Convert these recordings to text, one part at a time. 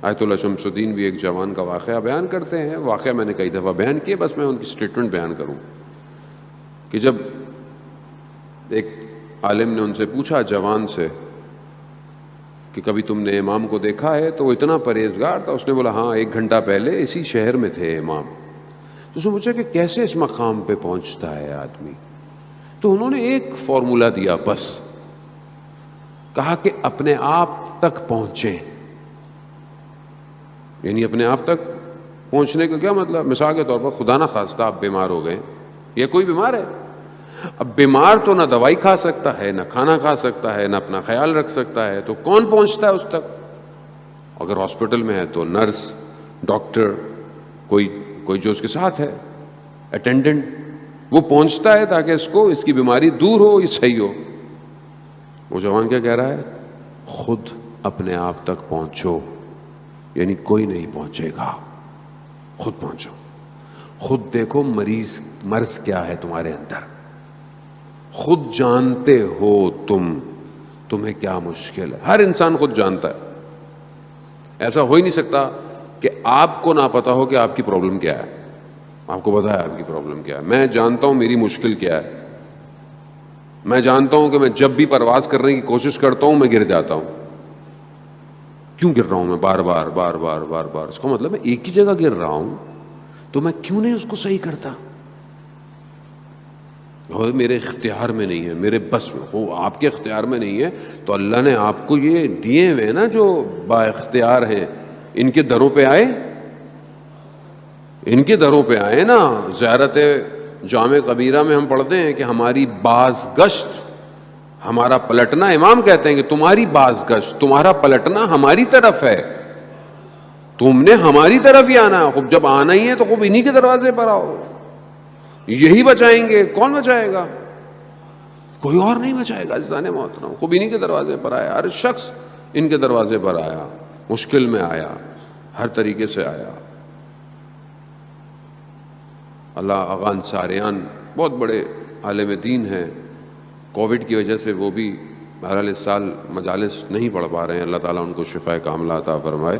آیت اللہ شمس الدین بھی ایک جوان کا واقعہ بیان کرتے ہیں. واقعہ میں نے کئی دفعہ بیان کیے, بس میں ان کی اسٹیٹمنٹ بیان کروں کہ جب ایک عالم نے ان سے پوچھا جوان سے کہ کبھی تم نے امام کو دیکھا ہے, تو وہ اتنا پرہیزگار تھا, اس نے بولا ہاں 1 گھنٹہ پہلے اسی شہر میں تھے امام. تو اس نے پوچھا کہ کیسے اس مقام پہ پہنچتا ہے آدمی؟ تو انہوں نے ایک فارمولہ دیا, بس کہا کہ اپنے آپ تک پہنچیں. یعنی اپنے آپ تک پہنچنے کا کیا مطلب؟ مثال کے طور پر خدا نہ خواستہ آپ بیمار ہو گئے, یا کوئی بیمار ہے, اب بیمار تو نہ دوائی کھا سکتا ہے, نہ کھانا کھا سکتا ہے, نہ اپنا خیال رکھ سکتا ہے, تو کون پہنچتا ہے اس تک؟ اگر ہاسپٹل میں ہے تو نرس, ڈاکٹر, کوئی جو اس کے ساتھ ہے, اٹینڈنٹ, وہ پہنچتا ہے تاکہ اس کو اس کی بیماری دور ہو, یہ صحیح ہو. وہ جوان کیا کہہ رہا ہے؟ خود اپنے آپ تک پہنچو, یعنی کوئی نہیں پہنچے گا, خود پہنچو. خود دیکھو مرض کیا ہے تمہارے اندر, خود جانتے ہو تمہیں کیا مشکل ہے. ہر انسان خود جانتا ہے. ایسا ہو ہی نہیں سکتا کہ آپ کو نہ پتا ہو کہ آپ کی پرابلم کیا ہے. آپ کو پتا ہے آپ کی پرابلم کیا ہے. میں جانتا ہوں میری مشکل کیا ہے. میں جانتا ہوں کہ میں جب بھی پرواز کرنے کی کوشش کرتا ہوں میں گر جاتا ہوں. کیوں گر رہا ہوں میں بار بار بار بار بار بار؟ اس کا مطلب میں ایک ہی جگہ گر رہا ہوں, تو میں کیوں نہیں اس کو صحیح کرتا؟ میرے اختیار میں نہیں ہے, میرے بس میں ہو, آپ کے اختیار میں نہیں ہے, تو اللہ نے آپ کو یہ دیے ہوئے نا جو با اختیار ہیں, ان کے دروں پہ آئے, ان کے دروں پہ آئے نا. زیارت جامع کبیرہ میں ہم پڑھتے ہیں کہ ہماری باز گشت, ہمارا پلٹنا, امام کہتے ہیں کہ تمہاری باز گشت, تمہارا پلٹنا ہماری طرف ہے, تم نے ہماری طرف ہی آنا. خوب جب آنا ہی ہے تو خوب انہی کے دروازے پر آؤ, یہی بچائیں گے. کون بچائے گا؟ کوئی اور نہیں بچائے گا. عزیزان محترم, خوب انہی کے دروازے پر آیا. ہر شخص ان کے دروازے پر آیا, مشکل میں آیا, ہر طریقے سے آیا. اللہ آغا انصاریان بہت بڑے عالم دین ہیں. کووڈ کی وجہ سے وہ بھی بہرحال اس سال مجالس نہیں پڑھ پا رہے ہیں. اللہ تعالیٰ ان کو شفاء کاملہ عطا فرمائے.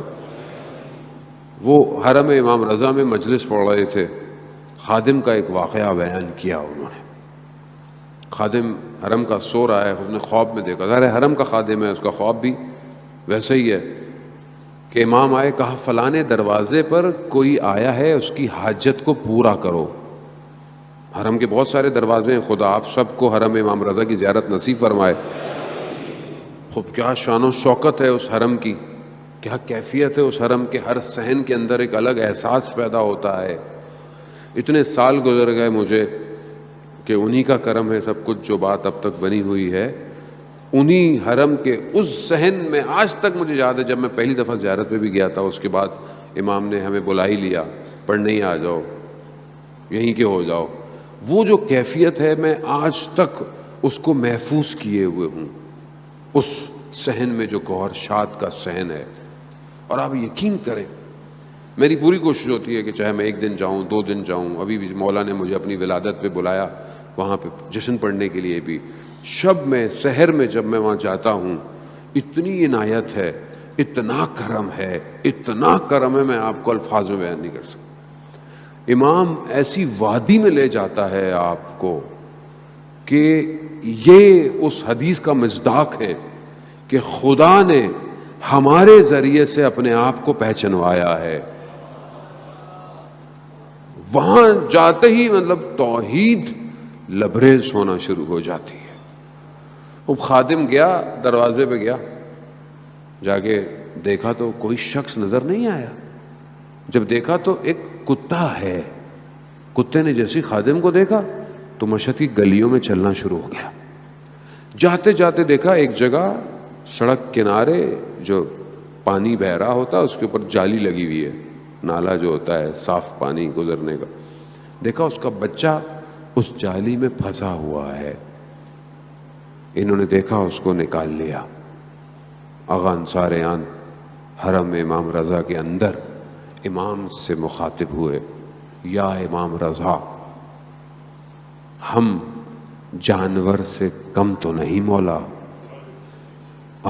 وہ حرم امام رضا میں مجلس پڑھ رہے تھے, خادم کا ایک واقعہ بیان کیا انہوں نے. خادم حرم کا سو رہا ہے, اس نے خواب میں دیکھا, ظاہر ہے حرم کا خادم ہے, اس کا خواب بھی ویسے ہی ہے کہ امام آئے, کہا فلانے دروازے پر کوئی آیا ہے, اس کی حاجت کو پورا کرو. حرم کے بہت سارے دروازے ہیں, خدا آپ سب کو حرم امام رضا کی زیارت نصیب فرمائے. خود کیا شان و شوکت ہے اس حرم کی, کیا کیفیت ہے اس حرم کے. ہر صحن کے اندر ایک الگ احساس پیدا ہوتا ہے. اتنے سال گزر گئے مجھے کہ انہی کا کرم ہے سب کچھ, جو بات اب تک بنی ہوئی ہے انہی حرم کے اس صحن میں. آج تک مجھے یاد ہے جب میں پہلی دفعہ زیارت پہ بھی گیا تھا, اس کے بعد امام نے ہمیں بلا ہی لیا, پڑھنے ہی آ جاؤ, یہیں کے ہو جاؤ. وہ جو کیفیت ہے میں آج تک اس کو محفوظ کیے ہوئے ہوں, اس صحن میں جو گوہر شاد کا صحن ہے. اور آپ یقین کریں, میری پوری کوشش ہوتی ہے کہ چاہے میں 1 دن جاؤں 2 دن جاؤں. ابھی بھی مولا نے مجھے اپنی ولادت پہ بلایا, وہاں پہ جشن پڑھنے کے لیے بھی. شب میں سحر میں جب میں وہاں جاتا ہوں, اتنی عنایت ہے, اتنا کرم ہے, اتنا کرم ہے, میں آپ کو الفاظ میں بیان نہیں کر سکتا. امام ایسی وادی میں لے جاتا ہے آپ کو کہ یہ اس حدیث کا مصداق ہے کہ خدا نے ہمارے ذریعے سے اپنے آپ کو پہچنوایا ہے. وہاں جاتے ہی مطلب توحید لبریز ہونا شروع ہو جاتی ہے. وہ خادم گیا, دروازے پہ گیا, جا کے دیکھا تو کوئی شخص نظر نہیں آیا. جب دیکھا تو ایک کتا ہے. کتے نے جیسی خادم کو دیکھا تو مشہد کی گلیوں میں چلنا شروع ہو گیا. جاتے جاتے دیکھا ایک جگہ سڑک کنارے جو پانی بہ رہا ہوتا ہے, اس کے اوپر جالی لگی ہوئی ہے, نالا جو ہوتا ہے صاف پانی گزرنے کا. دیکھا اس کا بچہ اس جالی میں پھنسا ہوا ہے. انہوں نے دیکھا, اس کو نکال لیا. آغا انصاریان حرم امام رضا کے اندر امام سے مخاطب ہوئے, یا امام رضا, ہم جانور سے کم تو نہیں مولا,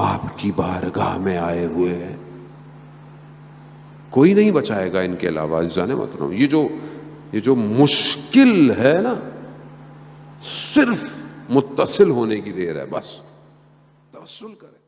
آپ کی بارگاہ میں آئے ہوئے ہیں. کوئی نہیں بچائے گا ان کے علاوہ عزیزان محترم. یہ جو مشکل ہے نا صرف متصل ہونے کی دیر ہے، بس توسل کریں.